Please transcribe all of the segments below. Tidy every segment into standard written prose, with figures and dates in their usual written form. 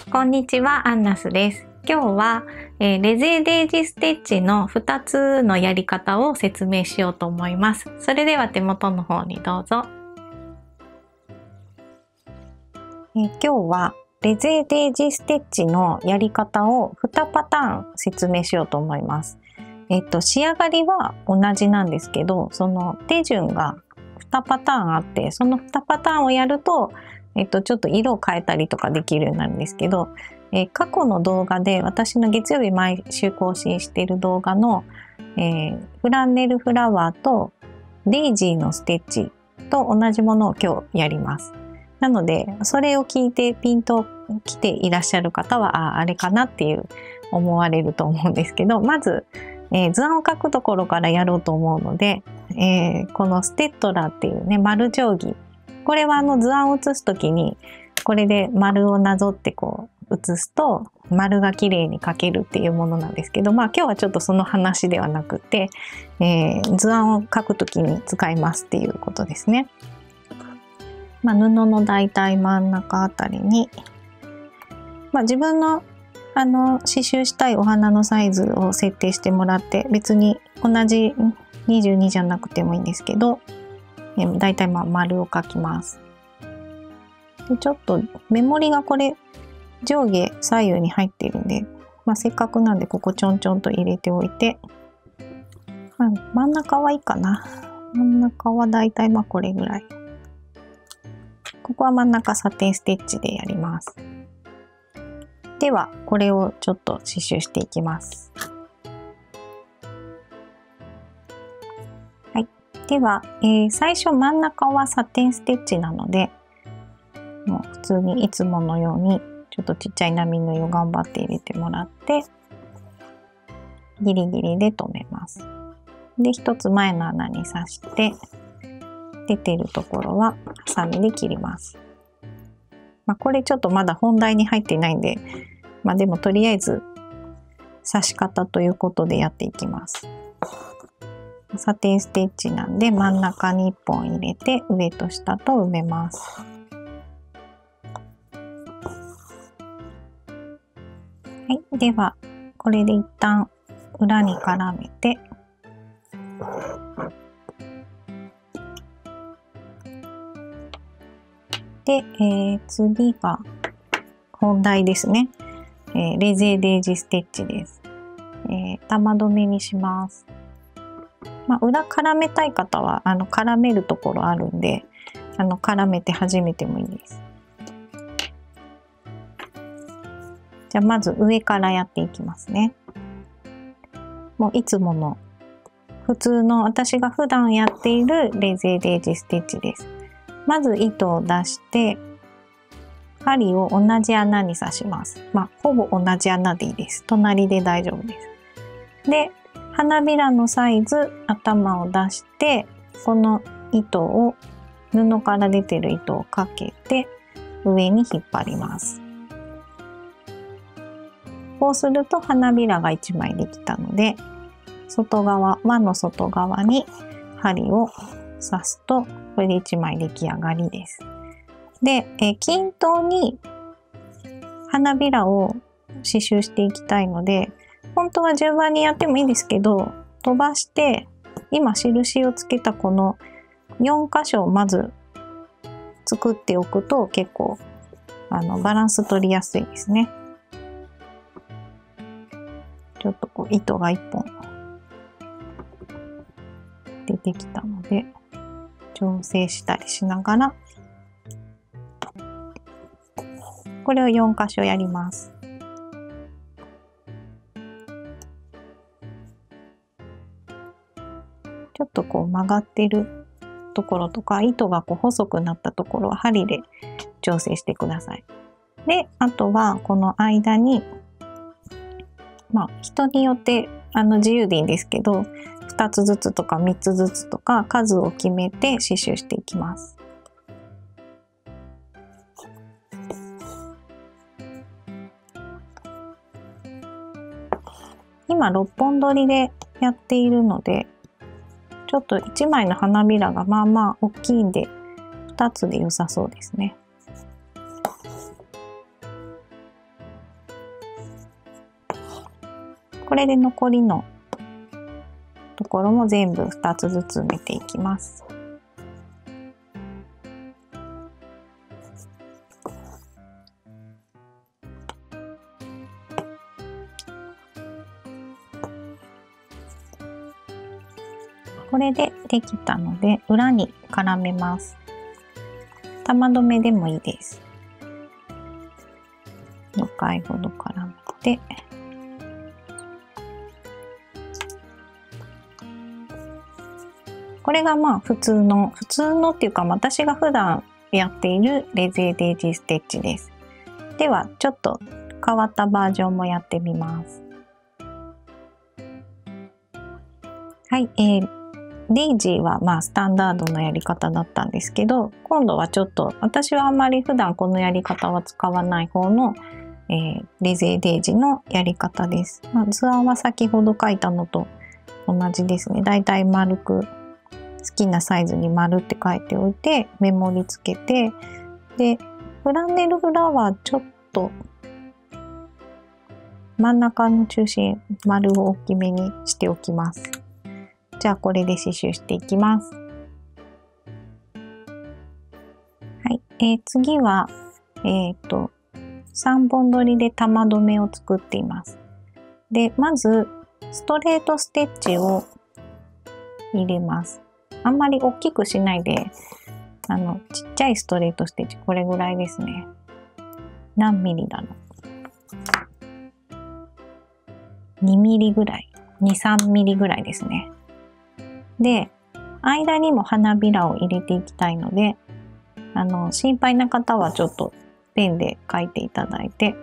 こんにちは、アンナスです。今日は、レゼデージステッチの2つのやり方を説明しようと思います。それでは手元の方にどうぞ。今日はレゼデージステッチのやり方を2パターン説明しようと思います。仕上がりは同じなんですけど、その手順が2パターンあって、その2パターンをやるとちょっと色を変えたりとかできるようになるんですけど、過去の動画で私の月曜日毎週更新している動画の、フランネルフラワーとデイジーのステッチと同じものを今日やります。なのでそれを聞いてピンと来ていらっしゃる方はあれかなっていう思われると思うんですけど、まず、図案を描くところからやろうと思うので、このステッドラーっていうね丸定規、これは図案を写すときにこれで丸をなぞってこう写すと丸が綺麗に描けるっていうものなんですけど、今日はちょっとその話ではなくて、図案を描くときに使いますっていうことですね。布のだいたい真ん中あたりに、自分の刺繍したいお花のサイズを設定してもらって、別に同じ22じゃなくてもいいんですけど、だいたい丸を描きます。でちょっと目盛りがこれ上下左右に入っているんで、せっかくなんでここちょんちょんと入れておいて、真ん中はいいかな。真ん中はだいたいこれぐらい。ここは真ん中サテンステッチでやります。ではこれをちょっと刺繍していきます。では、最初真ん中はサテンステッチなので、もう普通にいつものようにちょっとちっちゃい波縫いを頑張って入れてもらって、ギリギリで留めます。で、一つ前の穴に刺して、出てるところはハサミで切ります。これちょっとまだ本題に入っていないんで、でもとりあえず刺し方ということでやっていきます。サテンステッチなんで真ん中に1本入れて上と下と埋めます。ではこれで一旦裏に絡めて、で、次が本題ですね。レゼデージステッチです。玉留めにします。裏絡めたい方は絡めるところあるんで絡めて始めてもいいです。じゃあまず上からやっていきますね。もういつもの普通の私が普段やっているレゼデージステッチです。まず糸を出して針を同じ穴に刺します。ほぼ同じ穴でいいです。隣で大丈夫です。で花びらのサイズ頭を出して、この糸を布から出てる糸をかけて上に引っ張ります。こうすると花びらが1枚できたので、輪の外側に針を刺すとこれで1枚出来上がりです。で、均等に花びらを刺繍していきたいので、本当は順番にやってもいいんですけど、飛ばして今印をつけたこの4箇所をまず作っておくと結構バランス取りやすいですね。ちょっと糸が1本出てきたので調整したりしながらこれを4箇所やります。ちょっと曲がってるところとか糸が細くなったところは針で調整してください。で、あとはこの間に人によって自由でいいんですけど、2つずつとか3つずつとか数を決めて刺繍していきます。今6本取りでやっているので、ちょっと1枚の花びらが大きいんで2つで良さそうですね。これで残りのところも全部2つずつ埋めていきます。これでできたので裏に絡めます。玉留めでもいいです。2回ほど絡めて、これがまあ普通のっていうか、私が普段やっているレゼデージステッチです。ではちょっと変わったバージョンもやってみます。はい、デイジーはまあスタンダードのやり方だったんですけど、今度はちょっと私はあまり普段このやり方は使わない方の、レゼデージのやり方です。図案は先ほど書いたのと同じですね。だいたい丸く好きなサイズに丸って書いておいて、目盛りつけて、でフランネルフラワーちょっと真ん中の中心丸を大きめにしておきます。じゃあこれで刺繍していきます。はい、次は3本取りで玉留めを作っています。でまずストレートステッチを入れます。あんまり大きくしないで、ちっちゃいストレートステッチ、これぐらいですね。何ミリだろう。2ミリぐらい、2、3ミリぐらいですね。で、間にも花びらを入れていきたいので、心配な方はちょっとペンで描いていただいて、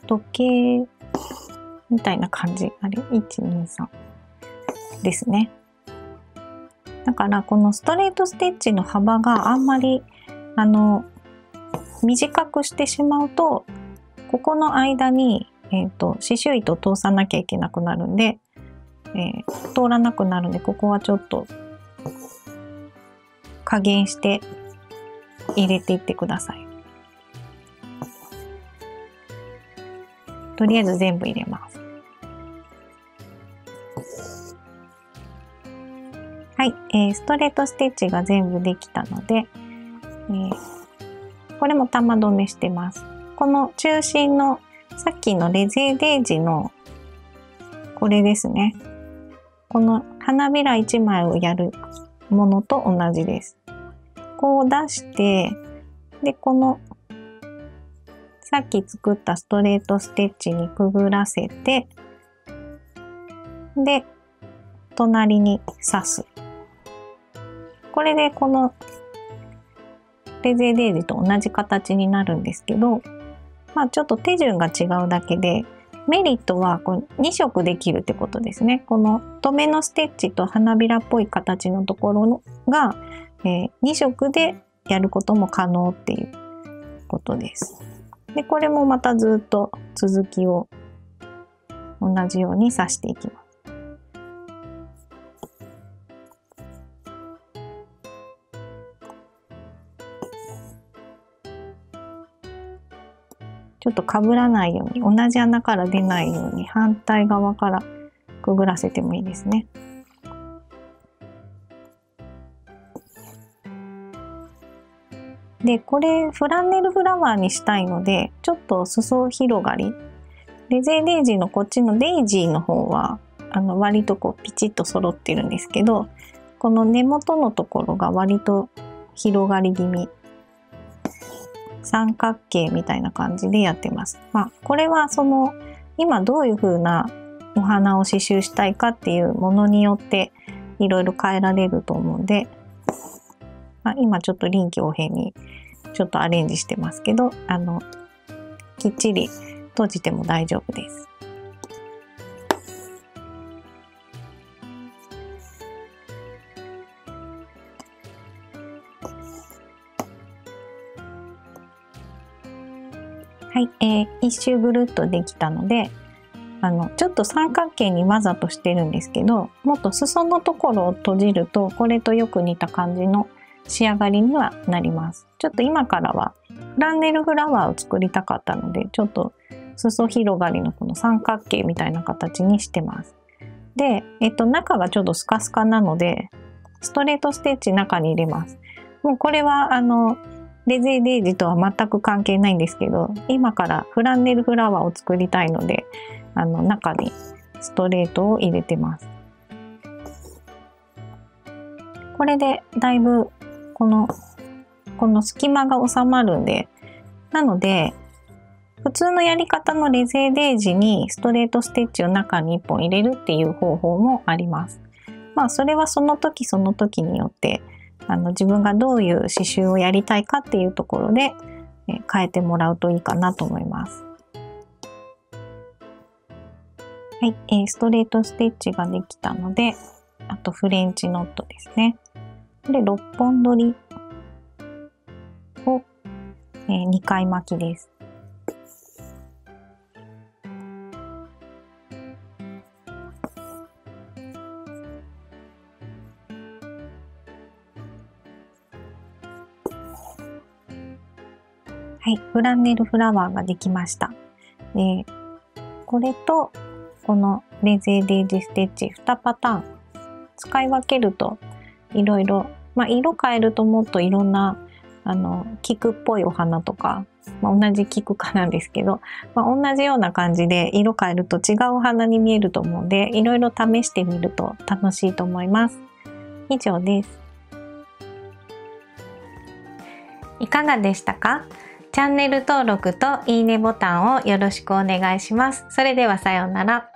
時計みたいな感じ、あれ ?1、2、3ですね。だからこのストレートステッチの幅があんまり短くしてしまうと、ここの間に、刺繍糸を通さなきゃいけなくなるんで、通らなくなるんで、ここはちょっと加減して入れていってください。とりあえず全部入れます。はい、ストレートステッチが全部できたので、これも玉留めしてます。この中心のさっきのレゼデージのこれですね。この花びら1枚をやるものと同じです。こう出して、で、このさっき作ったストレートステッチにくぐらせて、で、隣に刺す。これでこのレゼデージと同じ形になるんですけど、ちょっと手順が違うだけで、メリットはこの2色できるってことですね。この留めのステッチと花びらっぽい形のところが、2色でやることも可能っていうことです。で、これもまたずっと続きを同じように刺していきます。ちょっと被らないように、同じ穴から出ないように反対側からくぐらせてもいいですね。で、これフランネルフラワーにしたいので、ちょっと裾広がり。レゼデージのこっちのデイジーの方は、割とこうピチッと揃ってるんですけど、この根元のところが割と広がり気味。三角形みたいな感じでやってます。これは今どういう風なお花を刺繍したいかっていうものによっていろいろ変えられると思うんで、今ちょっと臨機応変にちょっとアレンジしてますけど、きっちり閉じても大丈夫です。はい、一周ぐるっとできたので、ちょっと三角形にわざとしてるんですけど、もっと裾のところを閉じると、これとよく似た感じの仕上がりにはなります。ちょっと今からはフランネルフラワーを作りたかったので、ちょっと裾広がりのこの三角形みたいな形にしてます。で、中がちょうどスカスカなので、ストレートステッチ中に入れます。もうこれはレゼデージとは全く関係ないんですけど、今からフランネルフラワーを作りたいので、中にストレートを入れてます。これでだいぶこの隙間が収まるんで、なので普通のやり方のレゼデージにストレートステッチを中に1本入れるっていう方法もあります。まあそれはその時その時によって自分がどういう刺繍をやりたいかっていうところで変えてもらうといいかなと思います。はい、ストレートステッチができたので、あとフレンチノットですね。で6本取りを、2回巻きです。はい、フランネルフラワーができました。これとこのレゼデージステッチ2パターン使い分けるといろいろ、色変えるともっといろんな菊っぽいお花とか、同じ菊科なんですけど、同じような感じで色変えると違うお花に見えると思うんで、いろいろ試してみると楽しいと思います。以上です。いかがでしたか？チャンネル登録といいねボタンをよろしくお願いします。それではさようなら。